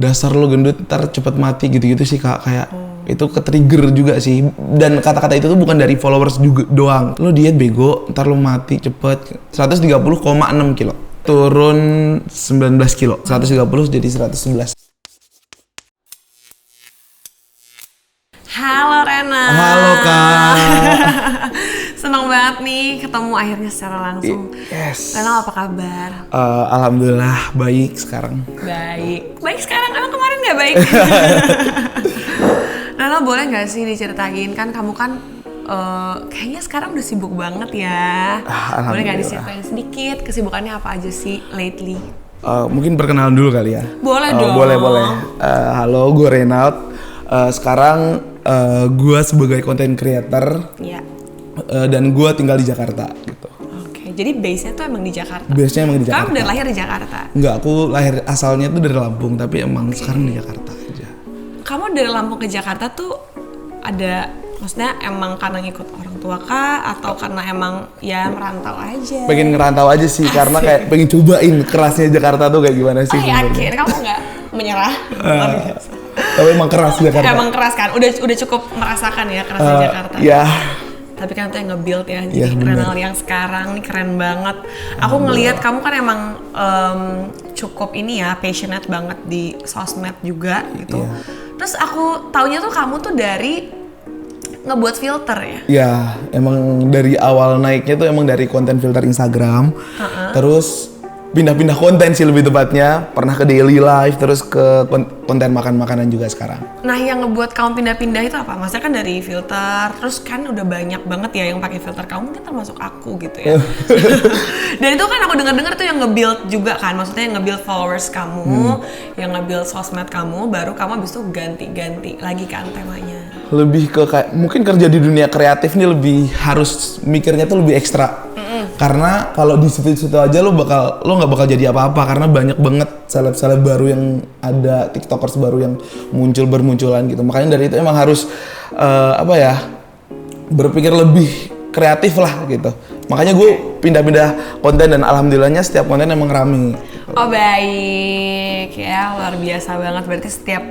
dasar lo gendut ntar cepet mati gitu-gitu sih Kak, kayak itu ke-trigger juga sih. Dan kata-kata itu tuh bukan dari followers juga doang. Lo diet bego, ntar lo mati cepet. 130,6 kilo. Turun 19 kilo. 130 jadi 111. Halo Rena. Halo Kak. Senang banget nih ketemu akhirnya secara langsung. Yes. Rena apa kabar? Alhamdulillah baik sekarang. Baik sekarang, emang kemarin nggak baik? Rena boleh nggak sih diceritain, kan kamu kan kayaknya sekarang udah sibuk banget ya. Boleh nggak diceritain sedikit kesibukannya apa aja sih lately? Mungkin perkenalan dulu kali ya. Boleh dong. Boleh. Halo, gue Renaud. Sekarang gue sebagai content creator. Iya. Dan gue tinggal di Jakarta gitu. Oke, jadi base-nya tuh emang di Jakarta? Base-nya emang di Jakarta. Kamu udah lahir di Jakarta? Enggak, aku lahir asalnya tuh dari Lampung, tapi emang sekarang di Jakarta aja. Kamu dari Lampung ke Jakarta tuh ada, maksudnya emang karena ngikut orang tua kah? Atau karena emang ya merantau aja? Pengen ngerantau aja sih, karena kayak pengen cobain kerasnya Jakarta tuh kayak gimana sih. Oh yakin? Kamu nggak menyerah? Tapi emang keras Jakarta. Emang keras kan? Udah cukup merasakan ya kerasnya Jakarta? Ya. Tapi kan itu yang nge-build ya, jadi Renal yang sekarang nih keren banget. Aku ngelihat kamu kan emang cukup ini ya, passionate banget di sosmed juga gitu. Yeah. Terus aku taunya tuh kamu tuh dari ngebuat filter ya? Ya, emang dari awal naiknya tuh emang dari konten filter Instagram. Terus pindah-pindah konten sih lebih tepatnya. Pernah ke daily life, terus ke konten makan-makanan juga sekarang. Nah, yang ngebuat kamu pindah-pindah itu apa? Maksudnya kan dari filter, terus kan udah banyak banget ya yang pakai filter. Kamu mungkin termasuk aku gitu ya. Dan itu kan aku dengar-dengar tuh yang nge-build juga kan. Maksudnya yang nge-build followers kamu, yang nge-build sosmed kamu, baru kamu abis itu ganti-ganti lagi kan temanya. Lebih ke kayak mungkin kerja di dunia kreatif nih lebih harus mikirnya tuh lebih ekstra. Karena kalau di situ-situ aja lo nggak bakal jadi apa-apa, karena banyak banget seleb-seleb baru yang ada, tiktokers baru yang bermunculan gitu. Makanya dari itu emang harus berpikir lebih kreatif lah gitu. Makanya gue pindah-pindah konten dan alhamdulillahnya setiap konten emang rame. Oh baik ya, luar biasa banget. Berarti setiap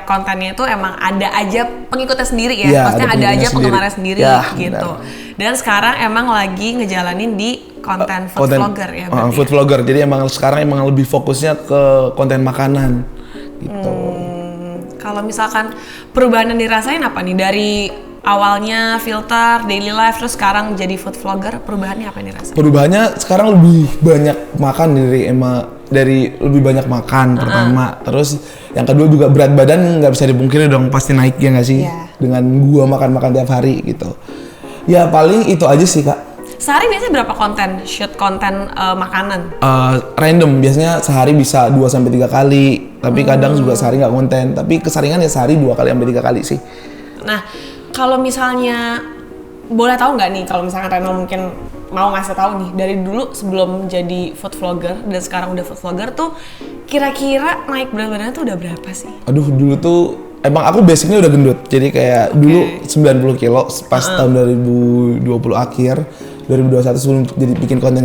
kontennya itu emang ada aja pengikutnya sendiri ya, maksudnya ada aja penggemarnya sendiri ya, gitu. Benar. Dan sekarang emang lagi ngejalanin di konten food vlogger ya. Food vlogger, jadi emang sekarang emang lebih fokusnya ke konten makanan gitu. Kalau misalkan perubahan yang dirasain apa nih dari awalnya filter, daily life, terus sekarang jadi food vlogger, perubahannya apa yang dirasain? Perubahannya sekarang lebih banyak makan dari lebih banyak makan pertama, terus yang kedua juga berat badan nggak bisa dipungkiri dong, pasti naik ya nggak sih? Yeah. Dengan gua makan tiap hari gitu. Ya paling itu aja sih Kak. Sehari biasanya berapa shoot konten makanan? Random, biasanya sehari bisa 2-3 kali, tapi kadang juga sehari nggak konten, tapi keseringan ya sehari 2-3 kali sih. Nah, kalau misalnya boleh tahu nggak nih, kalau misalkan Reno mungkin mau ngasih tahu nih, dari dulu sebelum jadi food vlogger dan sekarang udah food vlogger tuh kira-kira naik berat badannya tuh udah berapa sih? Aduh, dulu tuh emang aku basicnya udah gendut, jadi kayak dulu 90 kilo pas tahun 2020 akhir, 2021 sebelum bikin konten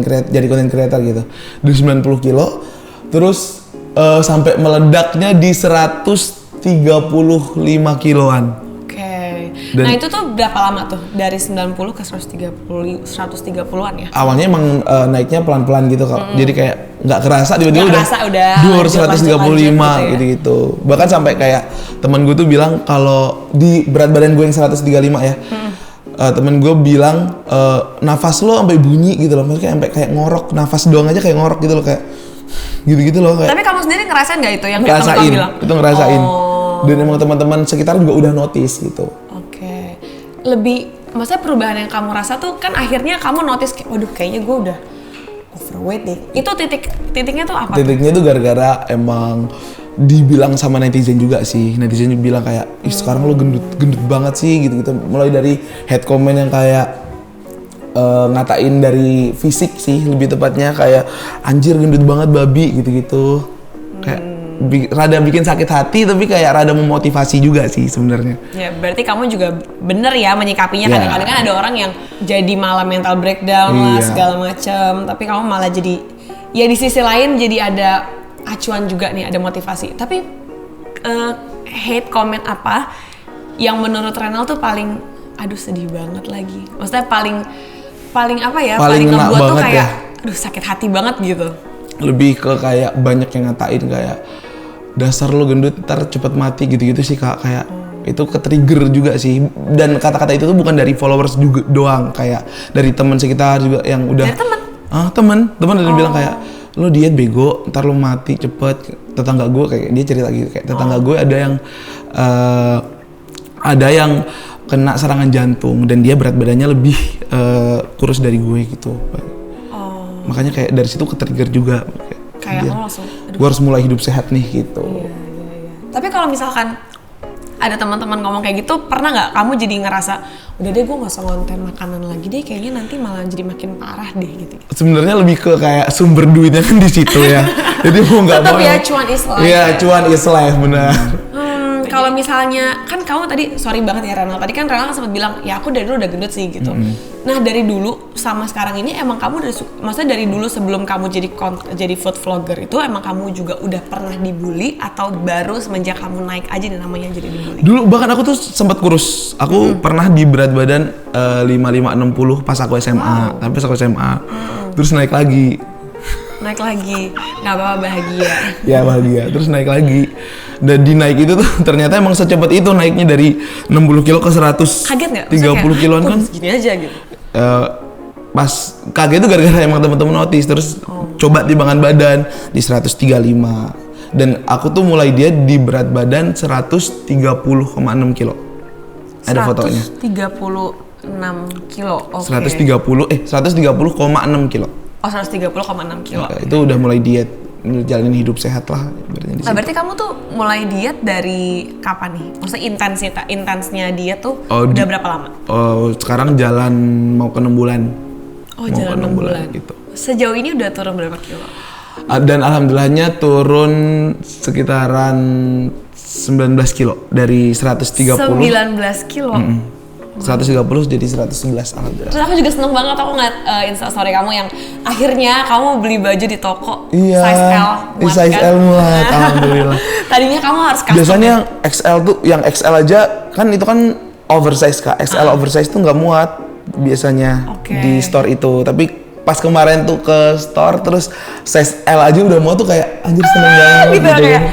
creator gitu, di 90 kilo, terus sampai meledaknya di 135 kiloan. Nah itu tuh berapa lama tuh? Dari 90 ke 130-an ya? Awalnya emang naiknya pelan-pelan gitu Kak. Jadi kayak nggak kerasa tiba-tiba udah 135 gitu. Bahkan sampai kayak temen gue tuh bilang kalau di berat badan gue yang 135 ya. Temen gue bilang nafas lo sampai bunyi gitu loh. Maksudnya sampai kayak ngorok, nafas doang aja kayak ngorok gitu loh, kayak gitu-gitu loh kayak. Tapi kamu sendiri ngerasain nggak itu yang ngerasain? Itu ngerasain. Dan emang teman-teman sekitar juga udah notice gitu. Lebih, maksudnya perubahan yang kamu rasa tuh kan akhirnya kamu notice kayak, waduh kayaknya gue udah overweight deh. Itu titiknya tuh apa? Titiknya tuh gara-gara emang dibilang sama netizen juga sih. Netizen bilang kayak, ih sekarang lo gendut banget sih gitu-gitu. Mulai dari head comment yang kayak ngatain dari fisik sih, lebih tepatnya kayak anjir gendut banget babi gitu-gitu. Kayak rada bikin sakit hati, tapi kayak rada memotivasi juga sih sebenarnya. Ya berarti kamu juga bener ya menyikapinya. Kadang-kadang kan ada orang yang jadi malah mental breakdown lah segala macam, tapi kamu malah jadi ya di sisi lain jadi ada acuan juga nih, ada motivasi. Tapi hate comment apa yang menurut Renal tuh paling aduh sedih banget lagi. Maksudnya paling apa ya? Paling ngebuat tuh banget kayak ya. aduh sakit hati banget gitu. Lebih ke kayak banyak yang ngatain kayak dasar lo gendut ntar cepet mati gitu-gitu sih Kak, kayak itu ke-trigger juga sih. Dan kata-kata itu tuh bukan dari followers juga doang, kayak dari teman sekitar juga yang udah Dari teman? Teman udah bilang kayak lo diet bego ntar lo mati cepet. Tetangga gue kayak dia cerita gitu, kayak tetangga gue ada yang kena serangan jantung dan dia berat badannya lebih kurus dari gue gitu. Makanya kayak dari situ ke-trigger juga Kayak lo langsung gue harus mulai hidup sehat nih gitu. Iya. Tapi kalau misalkan ada teman-teman ngomong kayak gitu, pernah nggak kamu jadi ngerasa udah deh gue nggak usah ngonten makanan lagi deh, kayaknya nanti malah jadi makin parah deh gitu. Sebenarnya lebih ke kayak sumber duitnya kan di situ ya. Jadi mau nggak mau. Tetap ya cuan is life. Iya, cuan is life benar. Kalau misalnya kan kamu tadi sorry banget ya Renal, tadi kan Renal sempat bilang ya aku dari dulu udah gendut sih gitu. Nah dari dulu sama sekarang ini emang kamu maksudnya dari dulu sebelum kamu jadi food vlogger itu emang kamu juga udah pernah dibully atau baru semenjak kamu naik aja nih namanya jadi dibully? Dulu bahkan aku tuh sempat kurus. Aku pernah di berat badan 55-60 pas aku SMA. Tapi pas aku SMA terus naik lagi. Naik lagi, nggak apa-apa bahagia. Ya bahagia, terus naik lagi. Dan di naik itu tuh ternyata emang secepat itu naiknya dari 60 kilo ke 100. Kaget nggak? 30 kiloan kan. Segini aja gitu. Pas kaget itu gara-gara emang teman-teman notice, terus coba timbangan badan di 135. Dan aku tuh mulai diet di berat badan 130,6 kilo. Ada fotonya. 136 kilo. Oke. 130,6 kilo. Oh 130,6 kilo. Nah, itu udah mulai diet, jalanin hidup sehat lah. Nah, berarti kamu tuh mulai diet dari kapan nih? Maksudnya intensnya diet tuh udah berapa lama? Sekarang jalan mau ke 6 bulan. Oh jalan 6 bulan gitu. Sejauh ini udah turun berapa kilo? Dan alhamdulillahnya turun sekitaran 19 kilo dari 130. 19 kilo? 130 jadi 111 alhamdulillah. Terus aku juga seneng banget aku ngeliat instastory kamu yang akhirnya kamu beli baju di toko Iya, size L muat size kan? L muat, alhamdulillah. Tadinya kamu harus custom. Biasanya yang XL tuh, yang XL aja kan itu kan oversize Kak. XL oversize tuh nggak muat biasanya di store itu. Tapi pas kemarin tuh ke store terus size L aja udah muat tuh kayak anjir seneng banget gitu. Kayak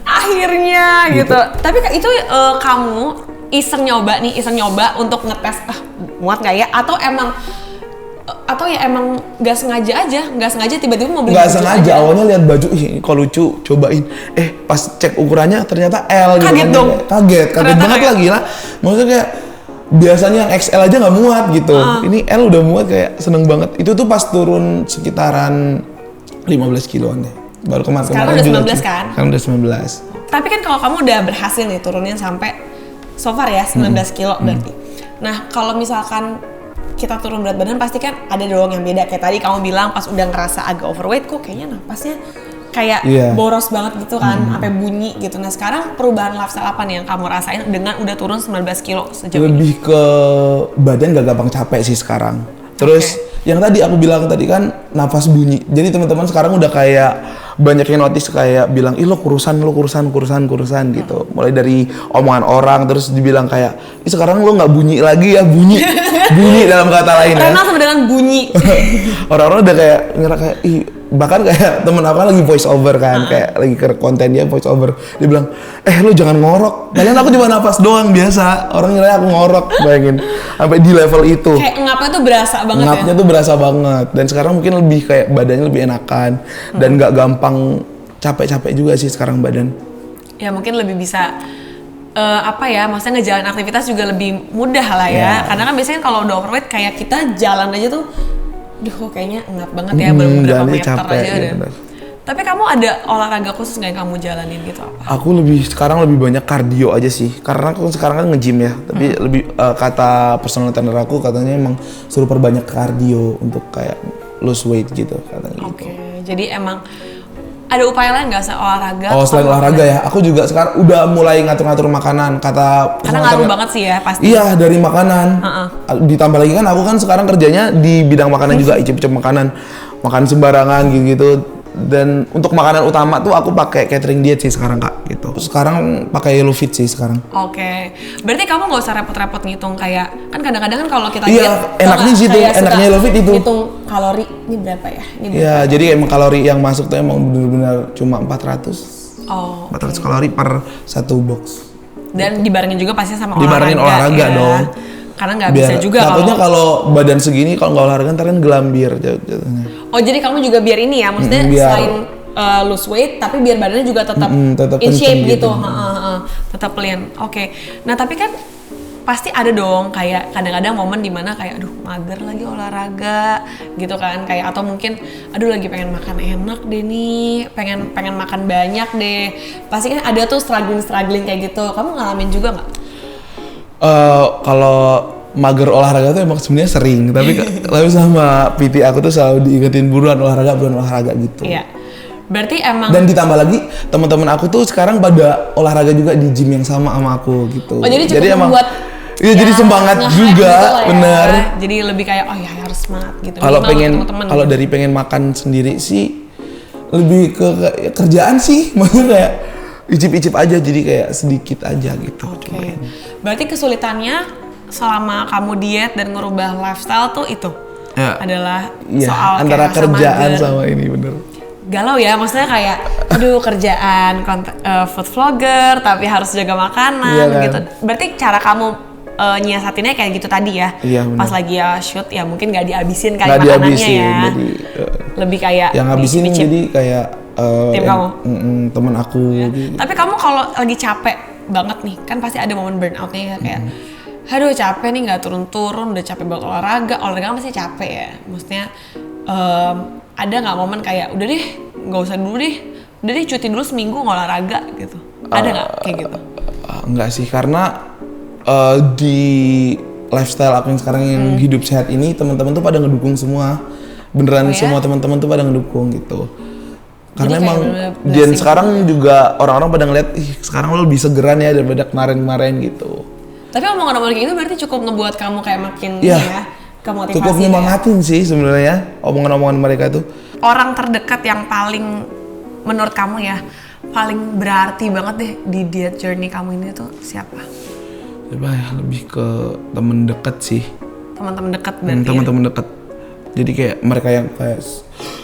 akhirnya gitu. Tapi itu kamu iseng nyoba untuk ngetes muat nggak ya atau emang nggak sengaja tiba-tiba mau beli nggak baju sengaja aja. Awalnya lihat baju ih kok lucu cobain pas cek ukurannya ternyata L gitu. Kaget dong. Kaget banget kayak... lah gila, maksudnya kayak biasanya yang XL aja nggak muat gitu, ini L udah muat, kayak seneng banget. Itu tuh pas turun sekitaran 15 kiloan deh baru kemarin. Sekarang udah 19 kan? Sekarang udah 19. Tapi kan kalau kamu udah berhasil nih turunin sampai so far ya 19 kilo berarti. Nah kalau misalkan kita turun berat badan pasti kan ada dong yang beda. Kayak tadi kamu bilang pas udah ngerasa agak overweight kok kayaknya napasnya kayak boros banget gitu kan, sampai bunyi gitu. Nah sekarang perubahan lifestyle apa nih yang kamu rasain dengan udah turun 19 kilo sejauh ini? Lebih ke badan gak gampang capek sih sekarang. Terus yang tadi aku bilang tadi kan nafas bunyi. Jadi teman-teman sekarang udah kayak banyak yang notice kayak bilang, ih lo kurusan gitu. Mulai dari omongan orang terus dibilang kayak, ih sekarang lo nggak bunyi lagi ya, bunyi dalam kata lain ya. Renal sama dengan bunyi. Orang-orang udah kayak ngira kayak, ih bahkan kayak temen aku kan lagi voice over kan, kayak lagi ke konten dia voice over. Dia bilang, lo jangan ngorok. Padahal aku cuma nafas doang biasa. Orang ngira aku ngorok, bayangin. Sampai di level itu. Kayak ngapnya tuh berasa banget Ngapnya tuh berasa banget. Dan sekarang mungkin lebih kayak badannya lebih enakan. Dan nggak gampang capek-capek juga sih sekarang badan. Ya mungkin lebih bisa maksudnya ngejalan aktivitas juga lebih mudah lah ya. Karena kan biasanya kalau udah overweight kayak kita jalan aja tuh kayaknya ngap banget ya, baru beberapa meter capek, aja udah. Tapi kamu ada olahraga khusus nggak yang kamu jalanin gitu apa? Aku sekarang lebih banyak kardio aja sih. Karena aku sekarang kan nge-gym ya. Tapi lebih kata personal trainer aku katanya emang suruh perbanyak kardio untuk kayak lose weight gitu katanya. Oke. Jadi emang ada upaya lain nggak sih olahraga? Oh selain olahraga ya, aku juga sekarang udah mulai ngatur-ngatur makanan. Karena ngaruh banget sih ya pasti. Iya dari makanan. Ditambah lagi kan aku kan sekarang kerjanya di bidang makanan juga, icip-icip makanan sembarangan gitu. Dan untuk makanan utama tuh aku pakai catering diet sih sekarang Kak gitu. Sekarang pakai Yellow Fit sih sekarang. Oke. Berarti kamu nggak usah repot-repot ngitung kayak kan kadang-kadang kan kalau kita Iya, enaknya sih tuh, enaknya Yellow Fit itu. Hitung kalori ini berapa ya? Ini berapa Iya, ya? jadi emang kalori yang masuk tuh emang benar-benar cuma 400. Oh. 400 kalori per satu box. Dan dibarengin juga pasti sama Dibarengin olahraga ya. dong. Karena nggak bisa juga takutnya kalau badan segini kalau nggak olahraga ntar kan gelambir jatuhnya. Oh jadi kamu juga biar ini ya, maksudnya biar, selain lose weight, tapi biar badannya juga tetap tetap in shape kenceng gitu, gitu. tetap lean. Oke. Nah tapi kan pasti ada dong kayak kadang-kadang momen dimana kayak aduh mager lagi olahraga gitu kan, kayak atau mungkin aduh lagi pengen makan enak deh nih, pengen makan banyak deh. Pasti kan ada tuh struggling kayak gitu. Kamu ngalamin juga nggak? Kalau mager olahraga tuh emang sebenarnya sering, tapi sama PT aku tuh selalu diingetin buruan olahraga gitu. Iya. Berarti emang. Dan ditambah lagi teman-teman aku tuh sekarang pada olahraga juga di gym yang sama aku gitu. Oh jadi cukup emang membuat. Iya jadi semangat juga, gitu lah ya. bener. Jadi lebih kayak oh ya harus semangat gitu. Kalau dari pengen makan sendiri sih lebih ke kerjaan sih, maksudnya kayak icip-icip aja jadi kayak sedikit aja gitu. Oke. Berarti kesulitannya selama kamu diet dan ngerubah lifestyle tuh itu Ya. adalah Iya, soal antara kayak kerjaan mager. sama ini bener. Galau ya, maksudnya kayak aduh kerjaan food vlogger tapi harus jaga makanan Iya kan? gitu. Berarti cara kamu nyiasatinnya kayak gitu tadi ya. Iya, bener. Pas lagi ya shoot ya mungkin nggak dihabisin kali Nggak makanannya dihabisin, ya. jadi Lebih kayak yang habisin dicicip. jadi kayak Tim kamu? temen aku. Gitu. Tapi kamu kalau lagi capek banget nih, kan pasti ada momen burnout-nya ya kayak aduh capek nih nggak turun-turun, udah capek banget olahraga kan pasti capek ya. Maksudnya ada nggak momen kayak udah deh nggak usah dulu deh, udah deh cuti dulu seminggu nggak olahraga gitu. Ada nggak kayak gitu? Enggak sih, karena di lifestyle aku yang sekarang yang hidup sehat ini teman-teman tuh pada ngedukung semua. Beneran Oh ya? semua teman-teman tuh pada ngedukung gitu. Karena Jadi kayak emang bener-bener dan blessing. sekarang juga orang-orang pada ngeliat, ih sekarang lo lebih segeran ya daripada kemarin-kemarin gitu. Tapi omongan-omongan kayak gitu berarti cukup ngebuat kamu kayak makin Iya. ya kemotivasi. Cukup ya. nyemangatin sih sebenarnya omongan-omongan mereka tuh. Orang terdekat yang paling menurut kamu ya paling berarti banget deh di diet journey kamu ini tuh siapa? Coba ya lebih ke temen deket sih. Teman-teman dekat berarti. Ya? Teman-teman deket. Jadi kayak mereka yang kayak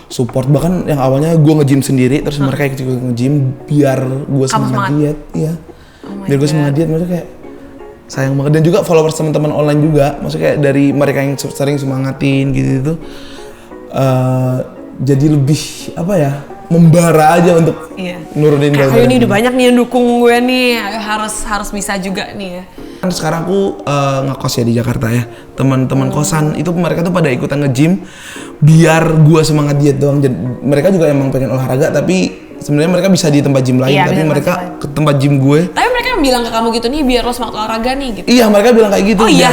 support, bahkan yang awalnya gue nge-gym sendiri terus mereka ikut nge-gym biar gue semangat diet. Iya. Oh my Biar gue God. semangat diet, maksudnya kayak sayang banget. Dan juga followers teman-teman online juga, maksudnya kayak dari mereka yang sering semangatin gitu jadi lebih apa ya, membara aja untuk Iya. nurunin Kayak, berat ayo nih badan. udah banyak nih yang dukung gue nih, ayo harus bisa juga nih ya. Kan sekarang aku ngekos ya di Jakarta ya, teman-teman kosan itu mereka tuh pada ikutan nge-gym biar gua semangat diet doang. Jadi, mereka juga emang pengen olahraga tapi sebenarnya mereka bisa di tempat gym lain, Iya, tapi bisa mereka tempat lain. ke tempat gym gue. Tapi mereka yang bilang ke kamu gitu nih biar lo semangat olahraga nih gitu. Iya, mereka bilang kayak gitu. Oh, iya?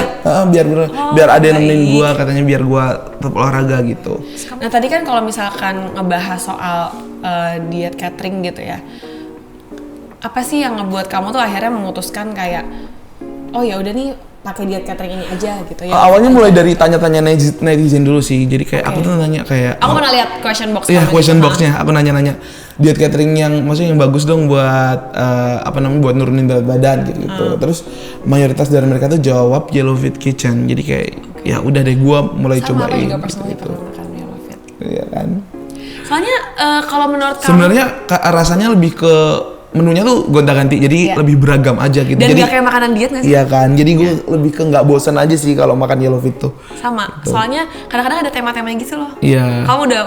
Biar ada yang baik. nemenin gua, katanya biar gua tetap olahraga gitu. Nah tadi kan kalau misalkan ngebahas soal diet catering gitu ya, apa sih yang ngebuat kamu tuh akhirnya memutuskan kayak oh ya udah nih pakai diet catering ini aja gitu ya? Awalnya mulai dari tanya-tanya netizen dulu sih. Jadi kayak aku tuh nanya kayak Aku pernah lihat question box. iya, kamu question gitu. boxnya aku nanya-nanya diet catering yang maksudnya yang bagus dong buat buat nurunin berat badan gitu. Terus mayoritas dari mereka tuh jawab Yellow Fit Kitchen. Jadi kayak ya udah deh gua mulai Sama aku cobain. juga personally gitu. pernah makan Yellow Fit. Iya kan. Soalnya kalau menurut kamu Sebenarnya rasanya lebih ke menunya tuh gonta-ganti. Jadi Iya. lebih beragam aja gitu. dan Jadi gak kayak makanan diet gak sih? iya kan. Jadi gue lebih ke nggak bosan aja sih kalau makan Yellow Fit tuh. Sama. Soalnya kadang-kadang ada tema-tema yang gitu loh. Iya. Kamu udah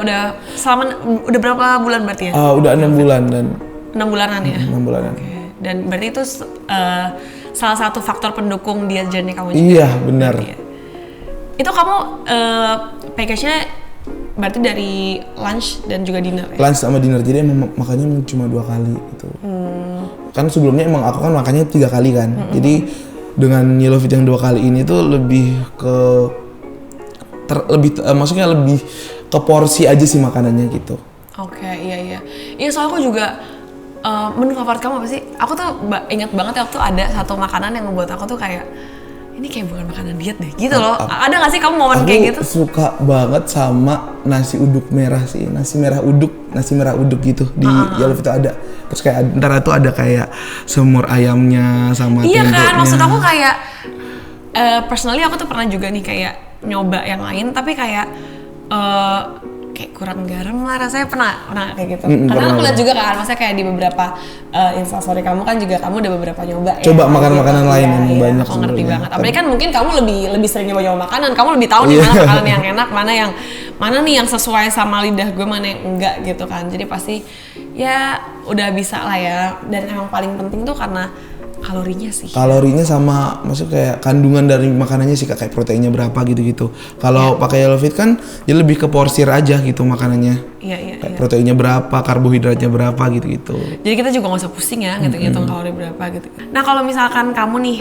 udah berapa bulan berarti ya? Udah 6 bulan dan 6 bulanan ya? 6 bulanan. Dan berarti itu salah satu faktor pendukung diet journey kamu juga. Iya, benar. Berarti ya. Itu kamu package-nya berarti dari lunch dan juga dinner ya? Lunch sama dinner, jadi emang makannya cuma 2 kali gitu. Kan sebelumnya emang aku kan makannya 3 kali kan. Jadi dengan Yellow Fit yang 2 kali ini tuh lebih ke maksudnya lebih ke porsi aja sih makanannya gitu. Oke, iya. Iya, soalnya aku juga menu favorit kamu apa sih? Aku tuh ingat banget ya waktu ada satu makanan yang membuat aku tuh kayak ini kayak bukan makanan diet deh gitu loh. Ada nggak sih kamu momen kayak gitu? Aku suka banget sama nasi uduk merah sih, nasi merah uduk gitu di Yellow itu ada. Terus kayak ntar itu ada kayak semur ayamnya sama Iya tempenya. kan, maksud aku kayak personally aku tuh pernah juga nih kayak nyoba yang lain tapi kayak kayak kurang garam lah rasanya, pernah kayak gitu. Karena aku lihat juga kan, maksudnya kayak di beberapa instastory kamu kan juga kamu udah beberapa nyoba coba ya, makan makanan lain iya, yang iya, banyak aku ngerti sebenarnya. banget. Apalagi kan mungkin kamu lebih sering nyoba makanan, kamu lebih tahu nih mana makanan yang enak, mana nih yang sesuai sama lidah gue, mana yang enggak gitu kan. Jadi pasti ya udah bisa lah ya. Dan emang paling penting tuh karena kalorinya sih. Kalorinya sama, maksudnya kayak kandungan dari makanannya sih, kayak proteinnya berapa gitu-gitu. Kalau pakai Yellow Fit kan dia lebih ke porsir aja gitu makanannya. Iya. Kayak proteinnya berapa, karbohidratnya berapa gitu-gitu. Jadi kita juga nggak usah pusing ya ngitung kalori berapa gitu. Nah kalau misalkan kamu nih,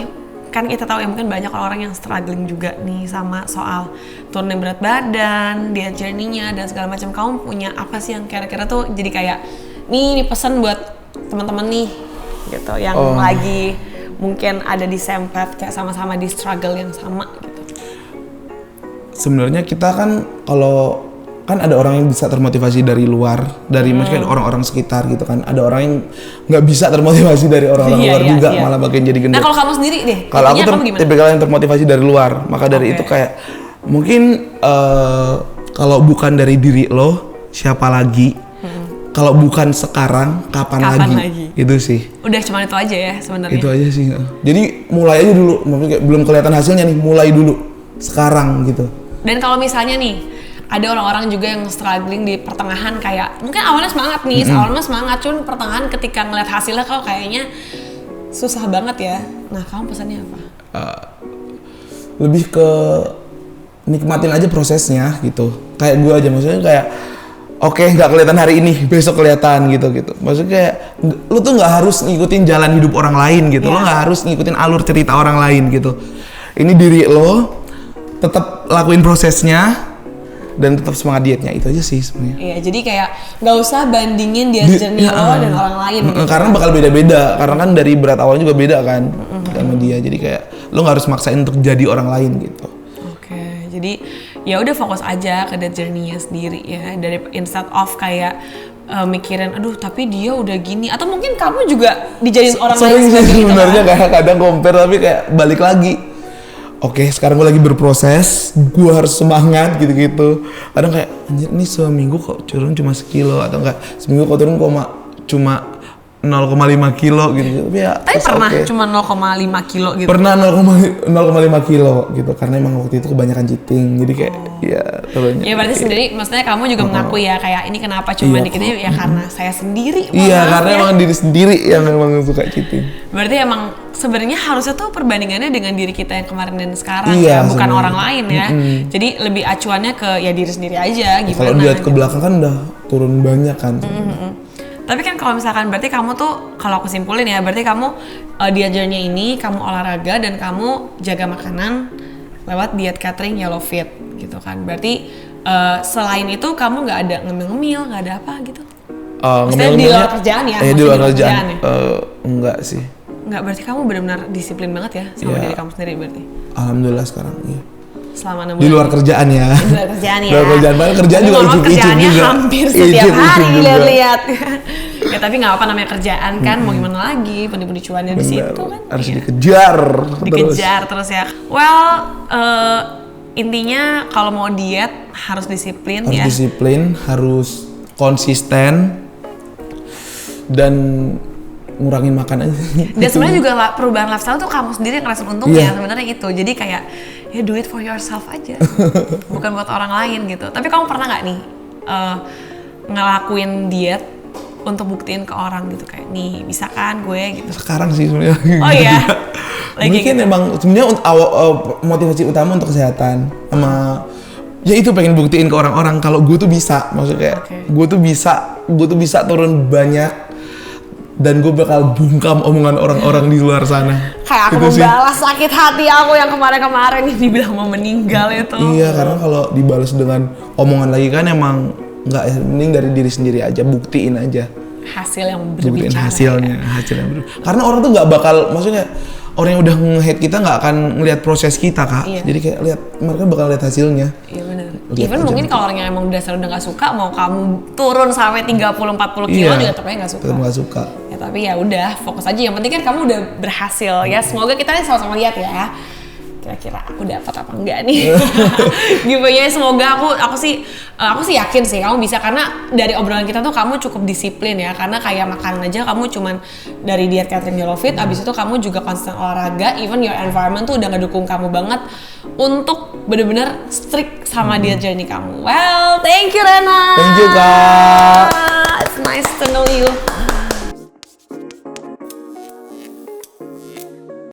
kan kita tahu ya mungkin banyak orang yang struggling juga nih sama soal turunin berat badan, diet journey-nya dan segala macam. Kamu punya apa sih yang kira-kira tuh jadi kayak nih pesan buat teman-teman nih gitu yang lagi mungkin ada di same path, kayak sama-sama di struggle yang sama gitu. Sebenarnya kita kan kalau kan ada orang yang bisa termotivasi dari luar, dari mungkin orang-orang sekitar gitu kan. Ada orang yang nggak bisa termotivasi dari orang-orang luar juga, malah bagian jadi gendut. Nah kalau kamu sendiri deh, kalau aku tipikal yang termotivasi dari luar, maka dari itu kayak mungkin kalau bukan dari diri lo, siapa lagi? Kalau bukan sekarang, kapan lagi? Itu sih. Udah cuma itu aja ya sebenarnya. Itu aja sih. Jadi mulai aja dulu, maksudnya kayak belum kelihatan hasilnya nih, mulai dulu sekarang gitu. Dan kalau misalnya nih ada orang-orang juga yang struggling di pertengahan, kayak mungkin awalnya semangat nih, awalnya semangat, cuman pertengahan ketika ngeliat hasilnya kok kayaknya susah banget ya. Nah kamu pesannya apa? Lebih ke nikmatin aja prosesnya gitu. Kayak gue aja, maksudnya kayak oke, nggak kelihatan hari ini, besok kelihatan gitu. Maksudnya kayak lu tuh nggak harus ngikutin jalan hidup orang lain gitu. Lo nggak harus ngikutin alur cerita orang lain gitu. Ini diri lo, tetap lakuin prosesnya dan tetap semangat dietnya, itu aja sih sebenarnya. Iya, jadi kayak nggak usah bandingin diet journey lo dan orang lain. Gitu. Karena bakal beda-beda, karena kan dari berat awalnya juga beda kan sama dia. Jadi kayak lo nggak harus maksain untuk jadi orang lain gitu. Oke, jadi ya udah fokus aja ke diet journey-nya sendiri ya, dari instead of kayak mikirin aduh tapi dia udah gini, atau mungkin kamu juga dijadiin orang lain sih sebenarnya gitu, kayak kadang compare, tapi kayak balik lagi. Oke, sekarang gue lagi berproses, gue harus semangat gitu-gitu. Kadang kayak anjir nih seminggu kok turun cuma sekilo, atau enggak seminggu kok turun cuma 0,5 kilo gitu. Tapi ya pernah cuma 0,5 kilo gitu. Pernah 0,5 kilo gitu, karena emang waktu itu kebanyakan cheating. Jadi kayak ya turunnya. Ya berarti sendiri, maksudnya kamu juga mengakui ya kayak ini kenapa cuma dikitnya ya karena saya sendiri. Iya, karena emang diri sendiri yang memang suka cheating. Berarti emang sebenarnya harusnya tuh perbandingannya dengan diri kita yang kemarin dan sekarang ya, bukan orang lain ya. Jadi lebih acuannya ke ya diri sendiri aja gimana. Kalau dilihat ke belakang kan udah turun banyak kan. Tapi kan kalau misalkan berarti kamu tuh, kalau aku simpulin ya, berarti kamu diet journey ini kamu olahraga dan kamu jaga makanan lewat diet catering Yellow Fit gitu kan. Berarti selain itu kamu nggak ada ngemil-ngemil, nggak ada apa gitu? Maksudnya di luar kerjaan ya? Di luar kerjaan ya? Enggak sih. Enggak, berarti kamu benar-benar disiplin banget ya sama diri kamu sendiri berarti? Alhamdulillah sekarang iya. Selama 6 bulan. Di luar kerjaan ya. Di luar kerjaan ya. Di luar kerjaan, padahal kerjaan juga icip-icip juga. Hampir setiap hari lihat-lihat. Ya tapi nggak apa, namanya kerjaan kan, mau gimana lagi, pundi-pundi cuannya di situ kan. Harus dikejar. Dikejar terus ya. Well, intinya kalau mau diet harus disiplin ya. Harus disiplin, harus konsisten dan ngurangin makan aja. Dan sebenarnya juga perubahan lifestyle tuh kamu sendiri yang ngerasain untungnya sebenarnya itu. Jadi kayak ya do it for yourself aja, bukan buat orang lain gitu. Tapi kamu pernah nggak nih ngelakuin diet untuk buktiin ke orang gitu, kayak nih bisa kan gue gitu? Sekarang sih sebenarnya. Oh iya. Mungkin gitu. Emang sebenarnya motivasi utama untuk kesehatan sama ya itu pengen buktiin ke orang-orang kalau gue tuh bisa, maksudnya kayak gue tuh bisa turun banyak. Dan gue bakal bungkam omongan orang-orang di luar sana. Kayak aku gitu membalas sakit hati aku yang kemarin-kemarin ini dibilang mau meninggal itu. Iya, karena kalau dibalas dengan omongan lagi kan emang nggak ya, mending dari diri sendiri aja, buktiin aja. Hasil yang berbicara. Buktiin hasilnya, hasil yang berbicara. Karena orang tuh nggak bakal, maksudnya orang yang udah nge-hate kita nggak akan ngelihat proses kita, Kak. Iya. Jadi kayak mereka bakal lihat hasilnya. Iya benar. Lihat Even aja mungkin gitu. kalau orang yang emang dasar udah nggak suka, mau kamu turun sampai 30-40 kilo juga tetap aja nggak suka. Tetap nggak suka. Ya tapi ya udah, fokus aja. Yang penting kan kamu udah berhasil ya. Semoga kita sama-sama lihat ya. Kira-kira aku dapat apa enggak nih? Giveaway semoga aku sih yakin sih kamu bisa, karena dari obrolan kita tuh kamu cukup disiplin ya, karena kayak makanan aja kamu cuman dari diet catering Yellow Fit, abis itu kamu juga konsisten olahraga, even your environment tuh udah ngedukung kamu banget untuk bener-bener strict sama diet journey kamu. Well, thank you Rena. Thank you, Kak.